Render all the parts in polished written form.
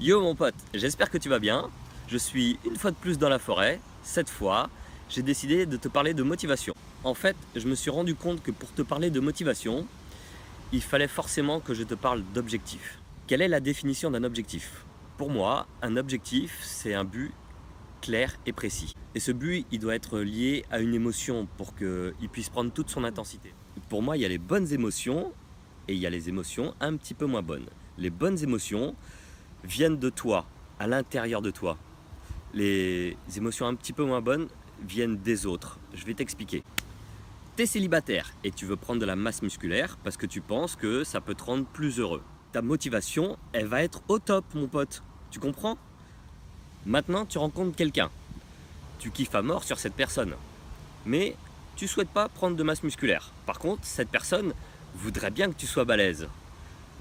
Yo mon pote, j'espère que tu vas bien. Je suis une fois de plus dans la forêt. Cette fois, j'ai décidé de te parler de motivation. En fait, je me suis rendu compte que pour te parler de motivation, il fallait forcément que je te parle d'objectif. Quelle est la définition d'un objectif? Pour moi, un objectif, c'est un but clair et précis. Et ce but, il doit être lié à une émotion pour qu'il puisse prendre toute son intensité. Pour moi, il y a les bonnes émotions et il y a les émotions un petit peu moins bonnes. Les bonnes émotions viennent de toi, à l'intérieur de toi. Les émotions un petit peu moins bonnes viennent des autres. Je vais t'expliquer. Tu es célibataire et tu veux prendre de la masse musculaire parce que tu penses que ça peut te rendre plus heureux. Ta motivation, elle va être au top, mon pote. Tu comprends? Maintenant, tu rencontres quelqu'un. Tu kiffes à mort sur cette personne. Mais tu souhaites pas prendre de masse musculaire. Par contre, cette personne voudrait bien que tu sois balèze.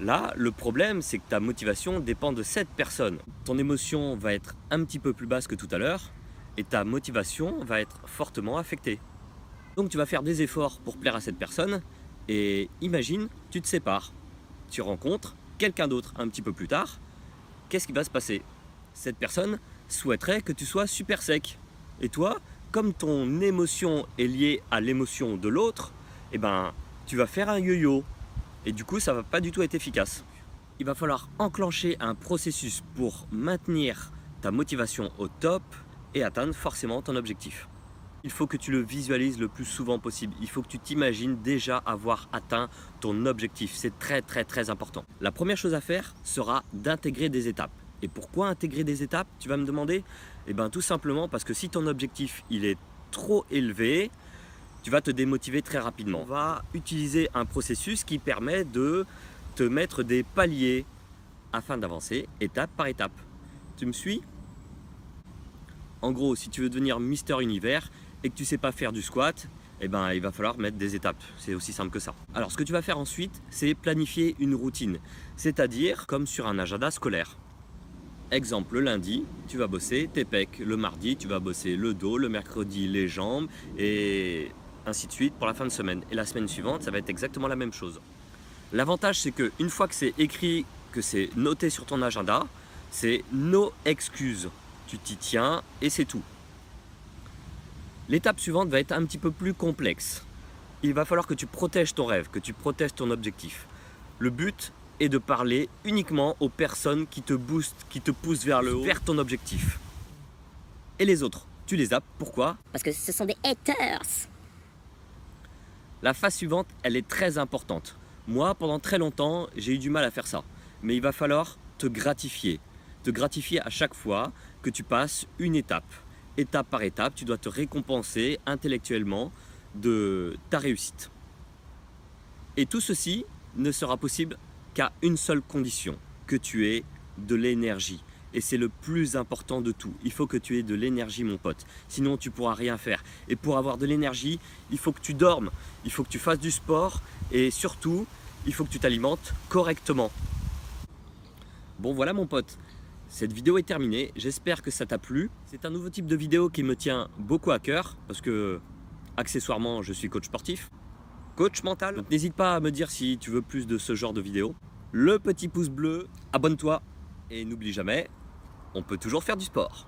Là, le problème, c'est que ta motivation dépend de cette personne. Ton émotion va être un petit peu plus basse que tout à l'heure et ta motivation va être fortement affectée. Donc tu vas faire des efforts pour plaire à cette personne et imagine, tu te sépares. Tu rencontres quelqu'un d'autre un petit peu plus tard. Qu'est-ce qui va se passer? Cette personne souhaiterait que tu sois super sec. Et toi, comme ton émotion est liée à l'émotion de l'autre, eh ben, tu vas faire un yo-yo. Et du coup, ça va pas du tout être efficace. Il va falloir enclencher un processus pour maintenir ta motivation au top et atteindre forcément ton objectif. Il faut que tu le visualises le plus souvent possible. Il faut que tu t'imagines déjà avoir atteint ton objectif. C'est très important. La première chose à faire sera d'intégrer des étapes. Et pourquoi intégrer des étapes, tu vas me demander? Eh bien tout simplement parce que si ton objectif il est trop élevé, tu vas te démotiver très rapidement. On va utiliser un processus qui permet de te mettre des paliers afin d'avancer étape par étape. Tu me suis? En gros, si tu veux devenir Mister Univers et que tu ne sais pas faire du squat, eh ben, il va falloir mettre des étapes. C'est aussi simple que ça. Alors, ce que tu vas faire ensuite, c'est planifier une routine. C'est-à-dire comme sur un agenda scolaire. Exemple, le lundi, tu vas bosser tes pecs. Le mardi, tu vas bosser le dos. Le mercredi, les jambes. Et ainsi de suite pour la fin de semaine. Et la semaine suivante, ça va être exactement la même chose. L'avantage, c'est qu'une fois que c'est écrit, que c'est noté sur ton agenda, c'est no excuses. Tu t'y tiens et c'est tout. L'étape suivante va être un petit peu plus complexe. Il va falloir que tu protèges ton rêve, que tu protèges ton objectif. Le but est de parler uniquement aux personnes qui te boostent, qui te poussent vers le haut, vers ton objectif. Et les autres, tu les zappes. Pourquoi? Parce que ce sont des haters. La phase suivante, elle est très importante. Moi, pendant très longtemps, j'ai eu du mal à faire ça. Mais il va falloir te gratifier. Te gratifier à chaque fois que tu passes une étape. Étape par étape, tu dois te récompenser intellectuellement de ta réussite. Et tout ceci ne sera possible qu'à une seule condition, que tu aies de l'énergie. Et c'est le plus important de tout. Il faut que tu aies de l'énergie, mon pote. Sinon, tu ne pourras rien faire. Et pour avoir de l'énergie, il faut que tu dormes, il faut que tu fasses du sport et surtout, il faut que tu t'alimentes correctement. Bon, voilà, mon pote. Cette vidéo est terminée. J'espère que ça t'a plu. C'est un nouveau type de vidéo qui me tient beaucoup à cœur parce que, accessoirement, je suis coach sportif, coach mental. Donc, n'hésite pas à me dire si tu veux plus de ce genre de vidéo. Le petit pouce bleu, abonne-toi et n'oublie jamais, on peut toujours faire du sport.